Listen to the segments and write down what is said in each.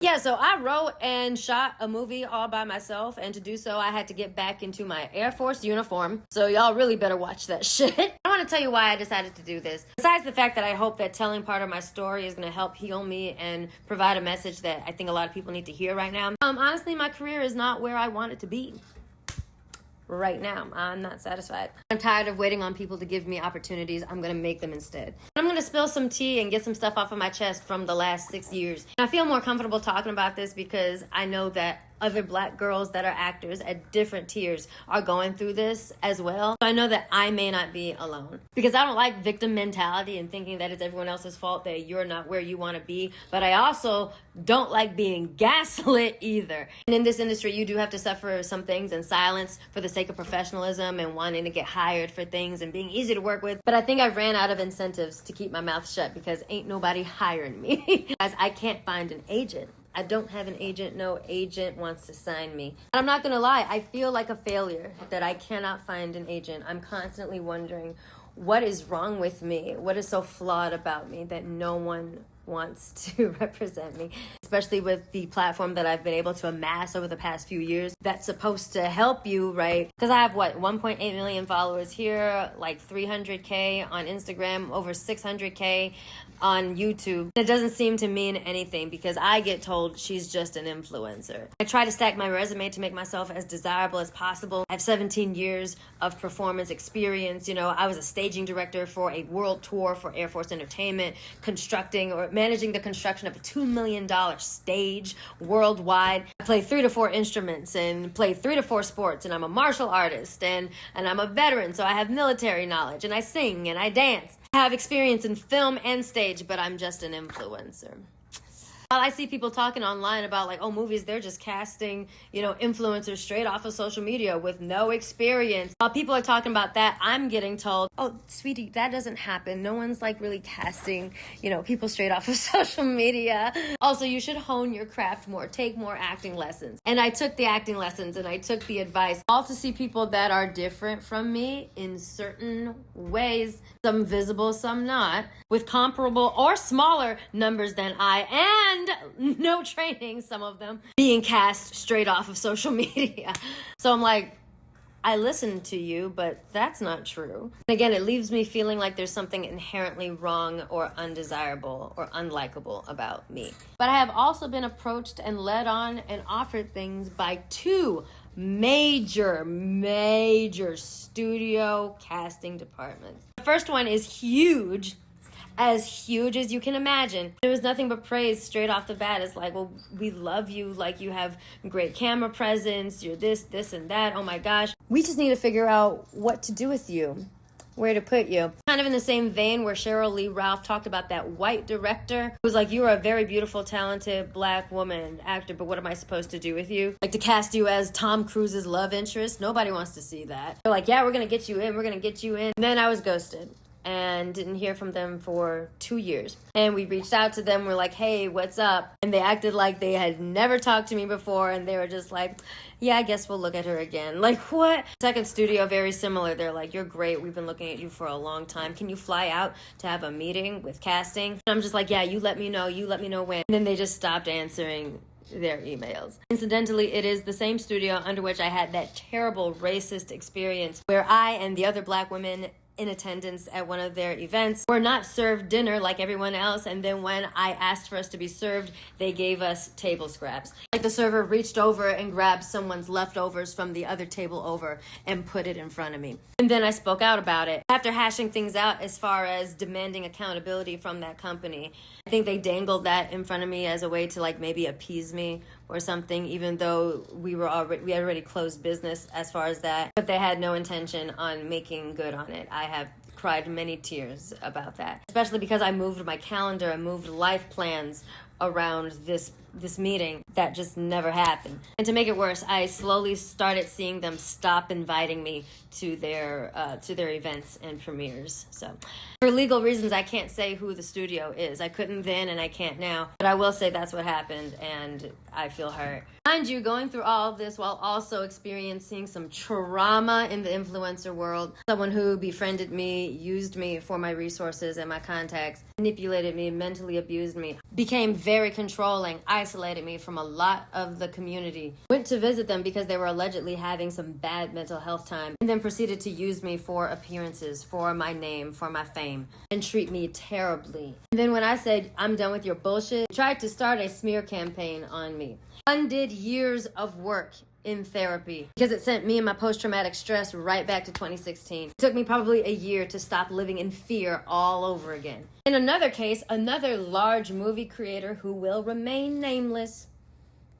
Yeah, so I wrote and shot a movie all by myself, and to do so, I had to get back into my Air Force uniform. So y'all really better watch that shit. I want to tell you why I decided to do this. Besides the fact that I hope that telling part of my story is going to help heal me and provide a message that I think a lot of people need to hear right now. Honestly, my career is not where I want it to be. Right now, I'm not satisfied. I'm tired of waiting on people to give me opportunities. I'm gonna make them instead. I'm gonna spill some tea and get some stuff off of my chest from the last 6 years. I feel more comfortable talking about this because I know that other Black girls that are actors at different tiers are going through this as well. So I know that I may not be alone, because I don't like victim mentality and thinking that it's everyone else's fault that you're not where you want to be. But I also don't like being gaslit either. And in this industry, you do have to suffer some things in silence for the sake of professionalism and wanting to get hired for things and being easy to work with. But I think I ran out of incentives to keep my mouth shut because ain't nobody hiring me. Guys, I can't find an agent. I don't have an agent. No agent wants to sign me. And I'm not gonna lie, I feel like a failure that I cannot find an agent. I'm constantly wondering, what is wrong with me? What is so flawed about me that no one wants to represent me, especially with the platform that I've been able to amass over the past few years that's supposed to help you, right? Because I have 1.8 million followers here, like 300K on Instagram, over 600K on YouTube. It doesn't seem to mean anything because I get told she's just an influencer. I try to stack my resume to make myself as desirable as possible. I have 17 years of performance experience. You know, I was a staging director for a world tour for Air Force Entertainment, constructing or managing the construction of a $2 million stage worldwide. I play 3 to 4 instruments and play 3 to 4 sports, and I'm a martial artist and I'm a veteran, so I have military knowledge, and I sing and I dance. I have experience in film and stage, but I'm just an influencer. While I see people talking online about like, oh, movies, they're just casting, influencers straight off of social media with no experience. While people are talking about that, I'm getting told, oh, sweetie, that doesn't happen. No one's like really casting, people straight off of social media. Also, you should hone your craft more, take more acting lessons. And I took the acting lessons and I took the advice, all to see people that are different from me in certain ways, some visible, some not, with comparable or smaller numbers than I am. And no training, some of them being cast straight off of social media. So I'm like, I listened to you, but that's not true. And again, it leaves me feeling like there's something inherently wrong or undesirable or unlikable about me. But I have also been approached and led on and offered things by 2 major studio casting departments. The first one is huge, as huge as you can imagine. It was nothing but praise straight off the bat. It's like, well, we love you, like you have great camera presence, you're this, and that, oh my gosh. We just need to figure out what to do with you, where to put you. Kind of in the same vein where Cheryl Lee Ralph talked about that white director who was like, you're a very beautiful, talented Black woman actor, but what am I supposed to do with you? Like to cast you as Tom Cruise's love interest? Nobody wants to see that. They're like, yeah, we're gonna get you in. And then I was ghosted and didn't hear from them for 2 years. And we reached out to them. We're like, hey, what's up? And they acted like they had never talked to me before. And they were just like, yeah, I guess we'll look at her again. Like, what? Second studio, very similar. They're like, you're great. We've been looking at you for a long time. Can you fly out to have a meeting with casting? And I'm just like, yeah, you let me know when. And then they just stopped answering their emails. Incidentally, it is the same studio under which I had that terrible racist experience where I and the other Black women in attendance at one of their events were not served dinner like everyone else, and then when I asked for us to be served, they gave us table scraps. Like the server reached over and grabbed someone's leftovers from the other table over and put it in front of me. And then I spoke out about it. After hashing things out as far as demanding accountability from that company, I think they dangled that in front of me as a way to like maybe appease me or something, even though we had already closed business as far as that. But they had no intention on making good on it. I have cried many tears about that, especially because I moved my calendar, I moved life plans around this meeting that just never happened. And to make it worse, I slowly started seeing them stop inviting me to their events and premieres. So for legal reasons, I can't say who the studio is. I couldn't then and I can't now, but I will say that's what happened, and I feel hurt. Mind you, going through all of this while also experiencing some trauma in the influencer world. Someone who befriended me, used me for my resources and my contacts, manipulated me, mentally abused me, became very controlling, isolated me from a lot of the community. Went to visit them because they were allegedly having some bad mental health time, and then proceeded to use me for appearances, for my name, for my fame, and treat me terribly. And then when I said, I'm done with your bullshit, tried to start a smear campaign on me. Undid years of work in therapy because it sent me and my post-traumatic stress right back to 2016. It took me probably a year to stop living in fear all over again. In another case, another large movie creator who will remain nameless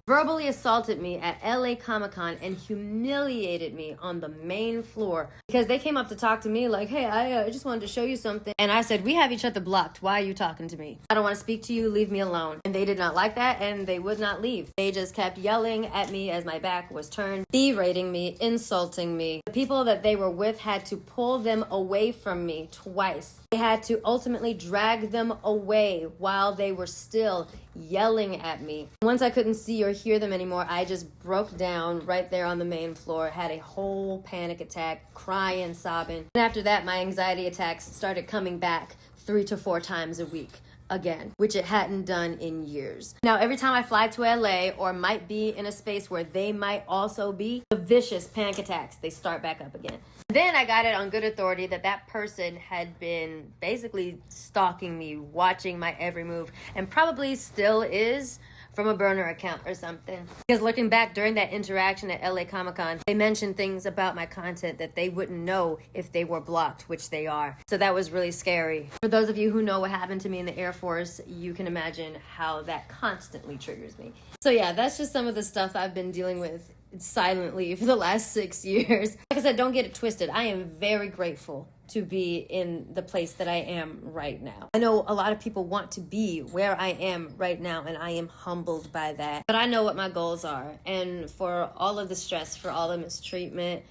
verbally assaulted me at LA Comic-Con and humiliated me on the main floor because they came up to talk to me like, hey, I just wanted to show you something. And I said, we have each other blocked. Why are you talking to me? I don't want to speak to you. Leave me alone. And they did not like that, and they would not leave. They just kept yelling at me as my back was turned, berating me, insulting me. The people that they were with had to pull them away from me twice. They had to ultimately drag them away while they were still yelling at me. Once I couldn't see or hear them anymore, I just broke down right there on the main floor, had a whole panic attack, crying, sobbing. And after that, my anxiety attacks started coming back 3 to 4 times a week again, which it hadn't done in years. Now, every time I fly to LA or might be in a space where they might also be, the vicious panic attacks, they start back up again. Then I got it on good authority that that person had been basically stalking me, watching my every move, and probably still is from a burner account or something. Because looking back during that interaction at LA Comic-Con, they mentioned things about my content that they wouldn't know if they were blocked, which they are. So that was really scary. For those of you who know what happened to me in the Air Force, you can imagine how that constantly triggers me. So yeah, that's just some of the stuff I've been dealing with silently for the last 6 years. Like I said, don't get it twisted. I am very grateful to be in the place that I am right now. I know a lot of people want to be where I am right now, and I am humbled by that. But I know what my goals are, and for all of the stress, for all the mistreatment,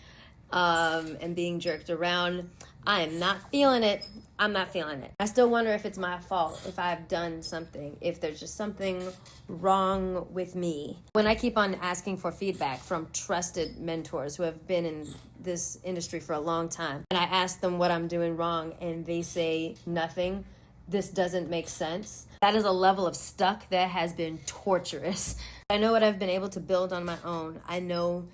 and being jerked around, I am not feeling it. I'm not feeling it. I still wonder if it's my fault, if I've done something, if there's just something wrong with me. When I keep on asking for feedback from trusted mentors who have been in this industry for a long time, and I ask them what I'm doing wrong, and they say nothing, this doesn't make sense. That is a level of stuck that has been torturous. I know what I've been able to build on my own. I know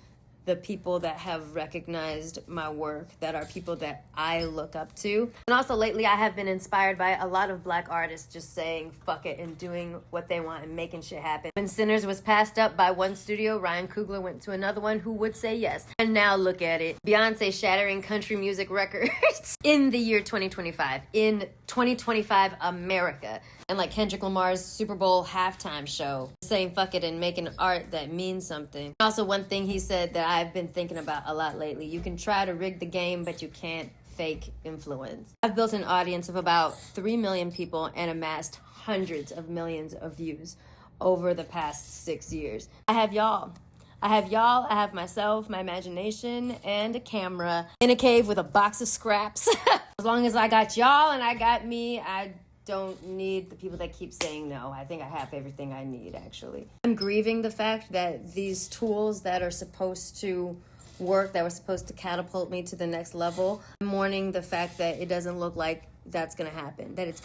the people that have recognized my work, that are people that I look up to. And also lately I have been inspired by a lot of Black artists just saying fuck it and doing what they want and making shit happen. When Sinners was passed up by one studio, Ryan Coogler went to another one who would say yes. And now look at it. Beyonce shattering country music records in the year 2025. In 2025 America. And like Kendrick Lamar's Super Bowl halftime show, saying fuck it and making art that means something. Also, one thing he said that I've been thinking about a lot lately, you can try to rig the game, but you can't fake influence. I've built an audience of about 3 million people and amassed hundreds of millions of views over the past 6 years. I have y'all. I have myself, my imagination, and a camera in a cave with a box of scraps. As long as I got y'all and I got me, I don't need the people that keep saying no. I think I have everything I need, actually. I'm grieving the fact that these tools that are supposed to work, that were supposed to catapult me to the next level, I'm mourning the fact that it doesn't look like that's gonna happen, that it's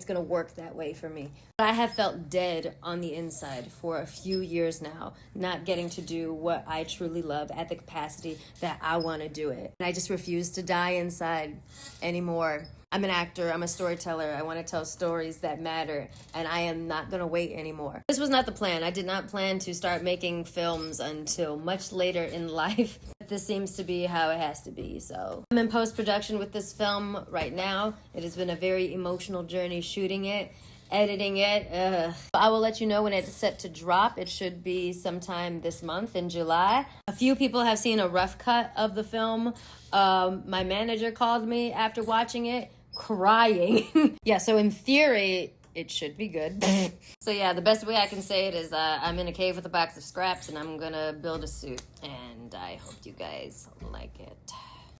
gonna work that way for me. I have felt dead on the inside for a few years now, not getting to do what I truly love at the capacity that I want to do it. And I just refuse to die inside anymore. I'm an actor, I'm a storyteller, I want to tell stories that matter, and I am not going to wait anymore. This was not the plan. I did not plan to start making films until much later in life. This seems to be how it has to be, so. I'm in post-production with this film right now. It has been a very emotional journey shooting it, editing it. I will let you know when it's set to drop. It should be sometime this month in July. A few people have seen a rough cut of the film. My manager called me after watching it, crying. Yeah, so in theory, it should be good. So yeah, the best way I can say it is I'm in a cave with a box of scraps and I'm gonna build a suit. And I hope you guys like it.